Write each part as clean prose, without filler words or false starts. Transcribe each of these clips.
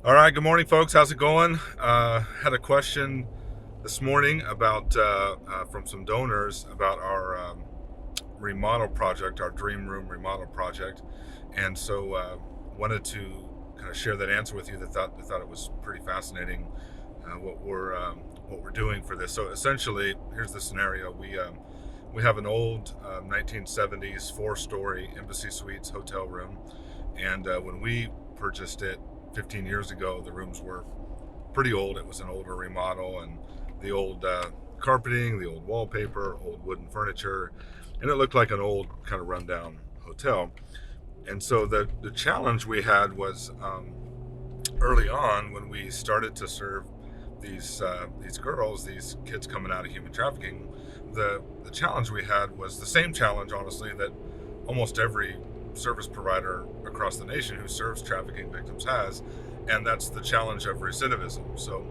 All right, good morning, folks. How's it going? Had a question this morning about from some donors about our remodel project, our dream room remodel project, and so wanted to kind of share that answer with you. They thought it was pretty fascinating what we're doing for this. So essentially, here's the scenario: we have an old 1970s four-story Embassy Suites hotel room, and when we purchased it 15 years ago, the rooms were pretty old. It was an older remodel, and the old carpeting, the old wallpaper, old wooden furniture, and it looked like an old kind of rundown hotel. And so the challenge we had was early on when we started to serve these girls, these kids coming out of human trafficking. The challenge we had was the same challenge, honestly, that almost every service provider across the nation who serves trafficking victims has, and that's the challenge of recidivism. So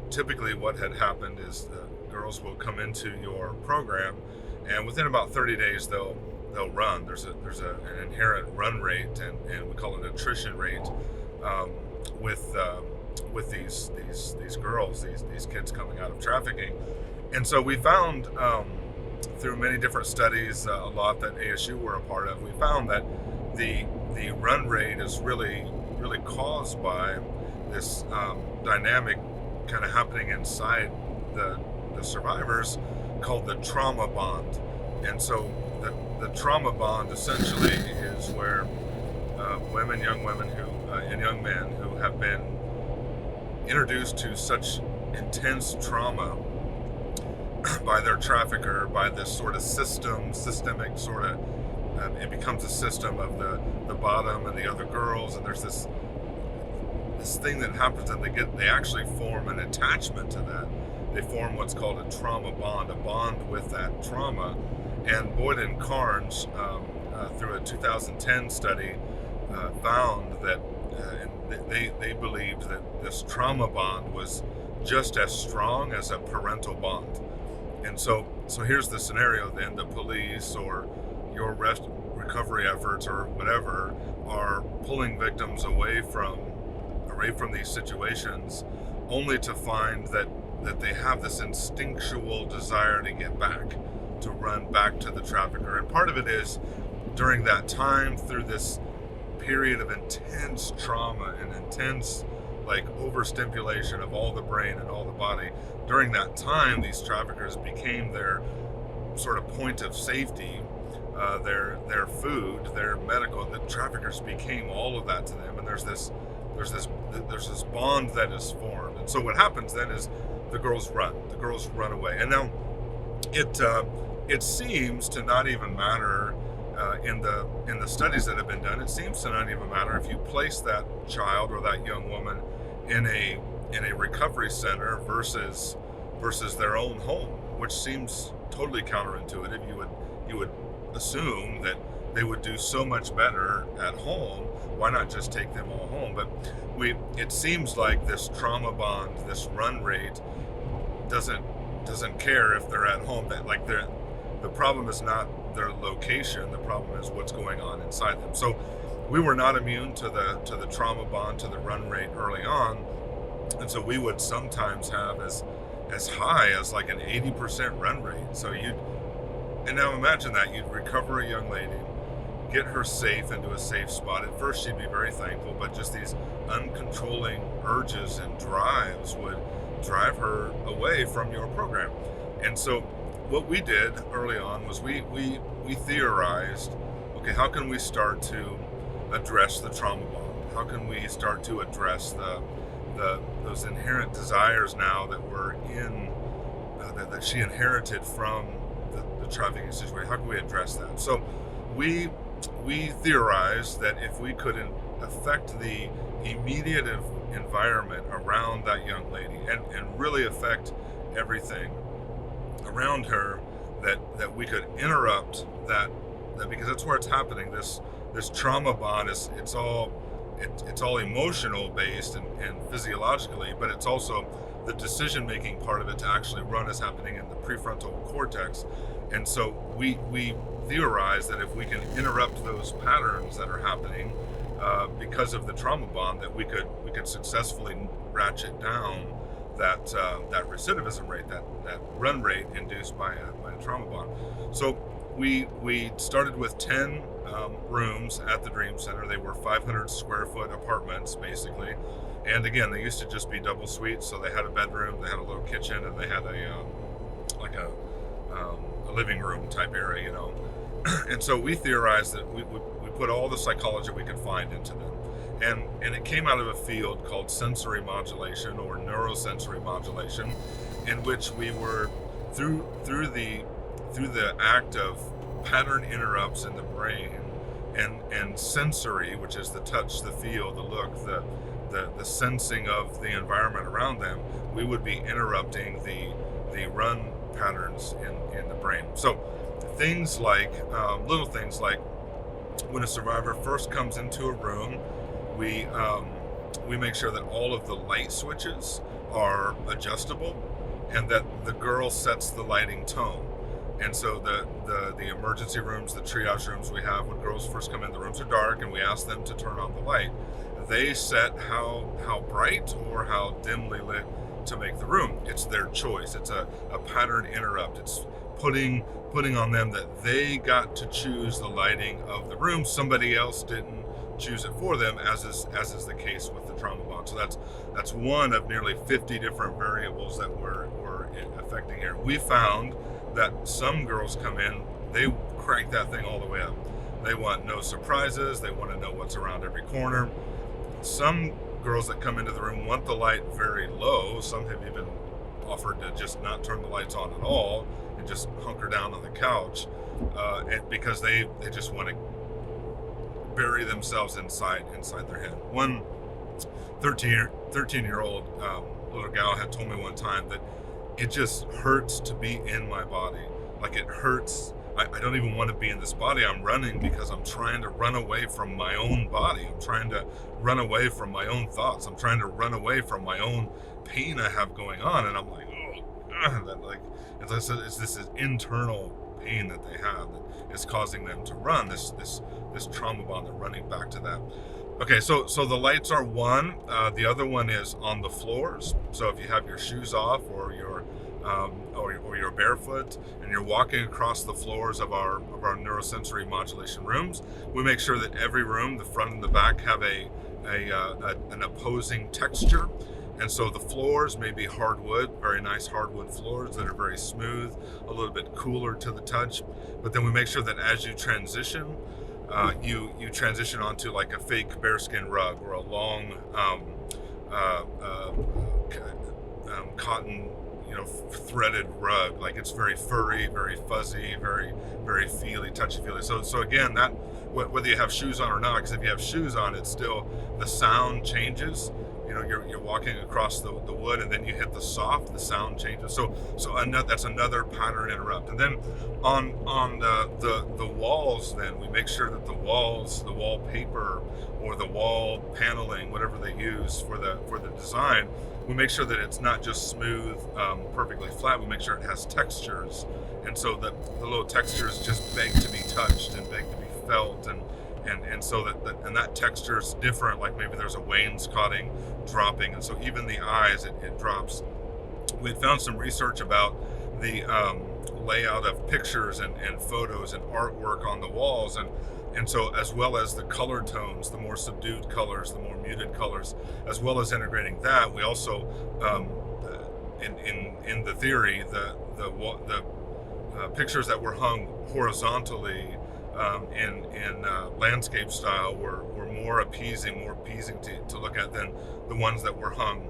typically what had happened is girls will come into your program, and within about 30 days they'll run. There's an inherent run rate, and we call it attrition rate, um, with these girls, these kids coming out of trafficking. And so we found, through many different studies, a lot that ASU were a part of, we found that the run rate is really caused by this dynamic kind of happening inside the survivors called the trauma bond. And so the trauma bond essentially is where young women and young men who have been introduced to such intense trauma by their trafficker, by this sort of systemic sort of, it becomes a system of the bottom and the other girls, and there's this thing that happens, and they actually form an attachment to that. They form what's called a trauma bond, a bond with that trauma. And Boyd and Carnes, through a 2010 study, found that they believed that this trauma bond was just as strong as a parental bond. And so here's the scenario then: the police or your recovery efforts or whatever are pulling victims away from these situations, only to find that they have this instinctual desire to get back, to run back to the trafficker. And part of it is during that time, through this period of intense trauma and intense overstimulation of all the brain and all the body, during that time these traffickers became their sort of point of safety, their food, their medical. The traffickers became all of that to them, and there's this bond that is formed. And so what happens then is the girls run away. And now it seems to not even matter, in the studies that have been done, it seems to not even matter if you place that child or that young woman in a recovery center versus their own home, which seems totally counterintuitive. You would assume that they would do so much better at home. Why not just take them all home? But it seems like this trauma bond, this run rate, doesn't care if they're at home. That the problem is not their location. The problem is what's going on inside them. So we were not immune to the trauma bond, to the run rate early on, and so we would sometimes have as high as like an 80% run rate. So and now imagine that you'd recover a young lady, get her safe into a safe spot. At first she'd be very thankful, but just these uncontrolling urges and drives would drive her away from your program. And so what we did early on was we theorized, okay, how can we start to address the trauma bond? How can we start to address those inherent desires now that were in that she inherited from the trafficking situation? How can we address that? So we theorized that if we could affect the immediate environment around that young lady and really affect everything around her, that we could interrupt that because that's where it's happening. This trauma bond it's all emotional based and physiologically, but it's also the decision making part of it to actually run is happening in the prefrontal cortex. And so we theorize that if we can interrupt those patterns that are happening, because of the trauma bond, that we could successfully ratchet down that recidivism rate, that run rate induced by a trauma bond. So we started with 10 rooms at the Dream Center. They were 500 square foot apartments basically, and again, they used to just be double suites. So they had a bedroom, they had a little kitchen, and they had a living room type area, And so we theorized that we put all the psychology we could find into them. And it came out of a field called sensory modulation, or neurosensory modulation, in which we were through the act of pattern interrupts in the brain and sensory, which is the touch, the feel, the look, the sensing of the environment around them, we would be interrupting the run patterns in the brain. So things like little things like when a survivor first comes into a room, we make sure that all of the light switches are adjustable, and that the girl sets the lighting tone. And so the emergency rooms, the triage rooms we have, when girls first come in, the rooms are dark, and we ask them to turn on the light. They set how bright or how dimly lit to make the room. It's their choice. It's a pattern interrupt. It's putting on them that they got to choose the lighting of the room. Somebody else didn't choose it for them, as is the case with the trauma bond. So that's one of nearly 50 different variables that we're affecting here. We found that some girls come in, they crank that thing all the way up. They want no surprises. They want to know what's around every corner. Some girls that come into the room want the light very low. Some have even offered to just not turn the lights on at all and just hunker down on the couch, and because they just want to bury themselves inside their head. One 13-year-old little gal had told me one time that it just hurts to be in my body. Like, it hurts. I don't even want to be in this body. I'm running because I'm trying to run away from my own body. I'm trying to run away from my own thoughts. I'm trying to run away from my own pain I have going on. And I'm like, oh God, like, as I said, it's this internal pain that they have that is causing them to run. This trauma bond, they're running back to that. Okay, so the lights are one. The other one is on the floors. So if you have your shoes off, or you're barefoot and you're walking across the floors of our neurosensory modulation rooms, we make sure that every room, the front and the back, have an opposing texture. And so the floors may be hardwood, very nice hardwood floors that are very smooth, a little bit cooler to the touch. But then we make sure that as you transition, you transition onto like a fake bearskin rug, or a long cotton, threaded rug. Like, it's very furry, very fuzzy, very, very feely, touchy-feely. So again, that whether you have shoes on or not, because if you have shoes on, it's still, the sound changes. You're walking across the wood, and then you hit the soft, the sound changes. So that's another pattern interrupt. And then on the walls, then we make sure that the wallpaper, or the wall paneling, whatever they use for the design, we make sure that it's not just smooth, perfectly flat. We make sure it has textures, and so that the little textures just beg to be touched and beg to be felt, and so that texture is different. Like, maybe there's a wainscoting dropping, and so even the eyes, it drops. We had found some research about the layout of pictures and photos and artwork on the walls, and so, as well as the color tones, the more subdued colors, the more muted colors, as well as integrating that, we also, in the theory, the pictures that were hung horizontally in landscape style were more appeasing to look at than the ones that were hung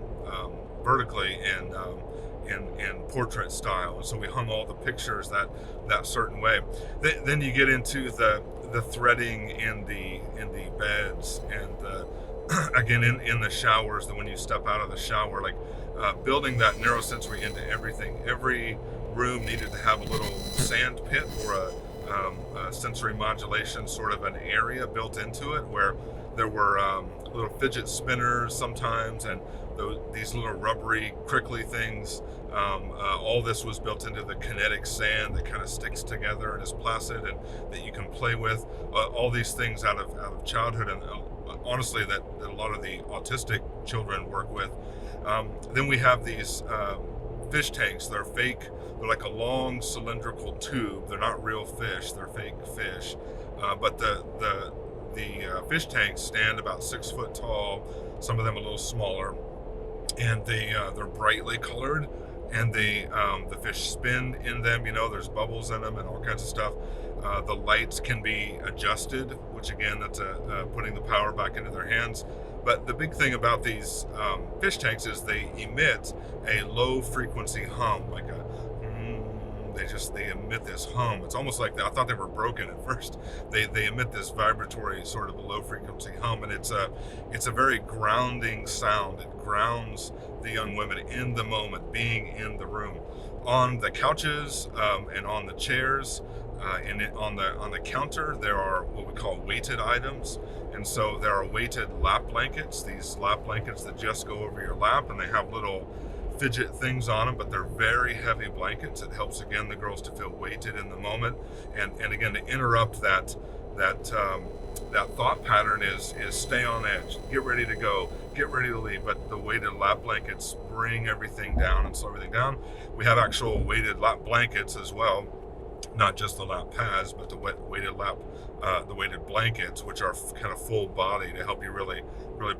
vertically in portrait style. And so we hung all the pictures that certain way. Then you get into the threading in the beds, and again in the showers. That when you step out of the shower, like building that neurosensory into everything. Every room needed to have a little sand pit, or a sensory modulation sort of an area built into it, where there were little fidget spinners sometimes, and these little rubbery, crickly things. All this was built into the kinetic sand that kind of sticks together and is placid, and that you can play with. All these things out of childhood, and honestly that a lot of the autistic children work with. Then we have these fish tanks. They're fake. They're like a long cylindrical tube. They're not real fish. They're fake fish. But the fish tanks stand about 6 foot tall. Some of them a little smaller, and they're brightly colored, and the fish spin in them. There's bubbles in them and all kinds of stuff. The lights can be adjusted, which again, that's putting the power back into their hands. But the big thing about these fish tanks is they emit a low frequency hum, like a they emit this hum. It's almost like I thought they were broken at first. They emit this vibratory sort of low frequency hum, and it's a very grounding sound. It grounds the young women in the moment, being in the room, on the couches and on the chairs. On the counter, there are what we call weighted items, and so there are weighted lap blankets. These lap blankets that just go over your lap, and they have little fidget things on them, but they're very heavy blankets. It helps again the girls to feel weighted in the moment, and again to interrupt that thought pattern is stay on edge, get ready to go, get ready to leave. But the weighted lap blankets bring everything down and slow everything down. We have actual weighted lap blankets as well. Not just the lap pads, but the weighted blankets, which are kind of full body to help you really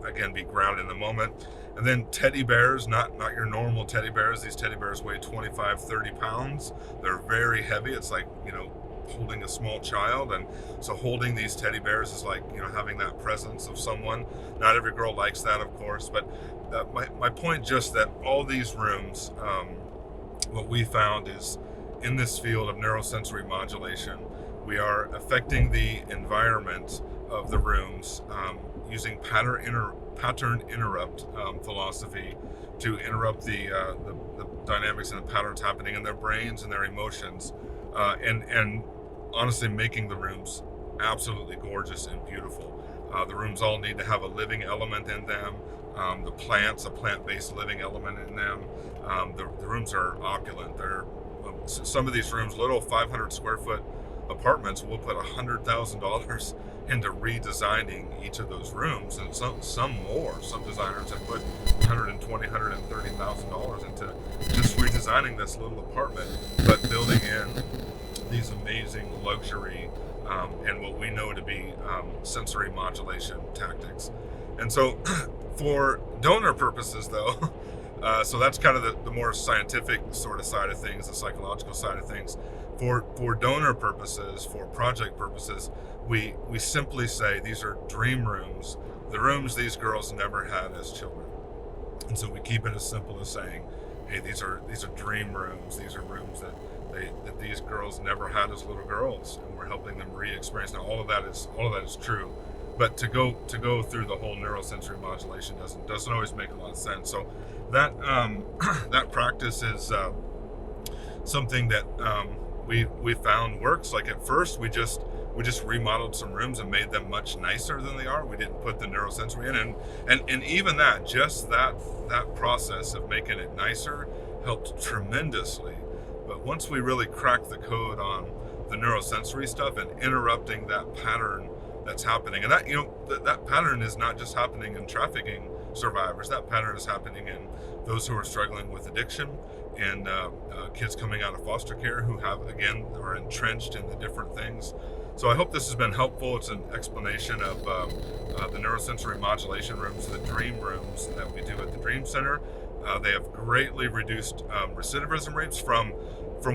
again be grounded in the moment. And then teddy bears, not your normal teddy bears. These teddy bears weigh 25-30 pounds. They're very heavy. It's like holding a small child, and so holding these teddy bears is like having that presence of someone. Not every girl likes that, of course, but my point just that all these rooms, what we found is, in this field of neurosensory modulation, we are affecting the environment of the rooms using pattern interrupt philosophy to interrupt the dynamics and the patterns happening in their brains and their emotions, and honestly making the rooms absolutely gorgeous and beautiful. The rooms all need to have a living element in them. The plants, a plant-based living element in them. The rooms are opulent. Some of these rooms, little 500 square foot apartments, will put $100,000 into redesigning each of those rooms, and some more. Some designers have put $120,000, $130,000 into just redesigning this little apartment, but building in these amazing luxury and what we know to be sensory modulation tactics. And so, for donor purposes, though. So that's kind of the more scientific sort of side of things, the psychological side of things. For donor purposes, for project purposes, we simply say these are dream rooms, the rooms these girls never had as children. And so we keep it as simple as saying, hey, these are dream rooms. These are rooms that these girls never had as little girls, and we're helping them re-experience. Now, all of that is true. But to go through the whole neurosensory modulation doesn't always make a lot of sense. So that that practice is something that we found works. Like at first, we just remodeled some rooms and made them much nicer than they are. We didn't put the neurosensory in, and even that process of making it nicer helped tremendously. But once we really cracked the code on the neurosensory stuff and interrupting that pattern that's happening, and that that pattern is not just happening in trafficking survivors. That pattern is happening in those who are struggling with addiction, and kids coming out of foster care who are entrenched in the different things. So I hope this has been helpful. It's an explanation of the neurosensory modulation rooms, the dream rooms that we do at the Dream Center. They have greatly reduced recidivism rates from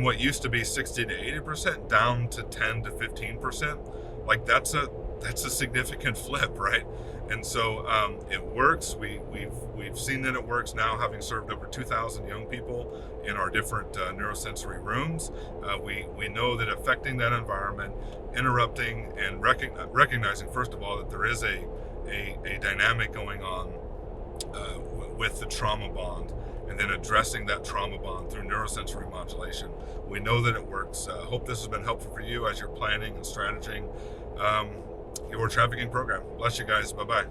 what used to be 60 to 80% down to 10 to 15%. Like that's a significant flip, right? And so it works. We've seen that it works now, having served over 2,000 young people in our different neurosensory rooms. We know that affecting that environment, interrupting and recognizing, first of all, that there is a dynamic going on with the trauma bond, and then addressing that trauma bond through neurosensory modulation. We know that it works. Hope this has been helpful for you as you're planning and strategizing your trafficking program. Bless you guys. Bye-bye.